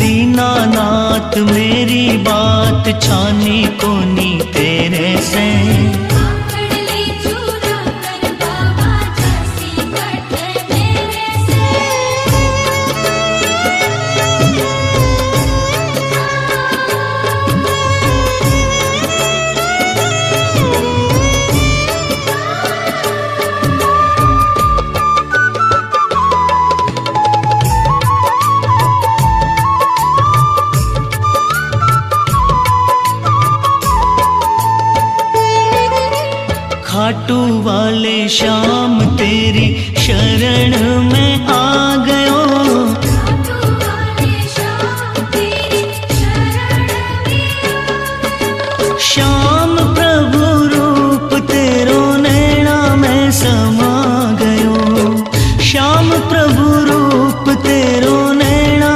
दीनानाथ मेरी बात छानी कोनी तेरे से। खाटू वाले श्याम तेरी शरण में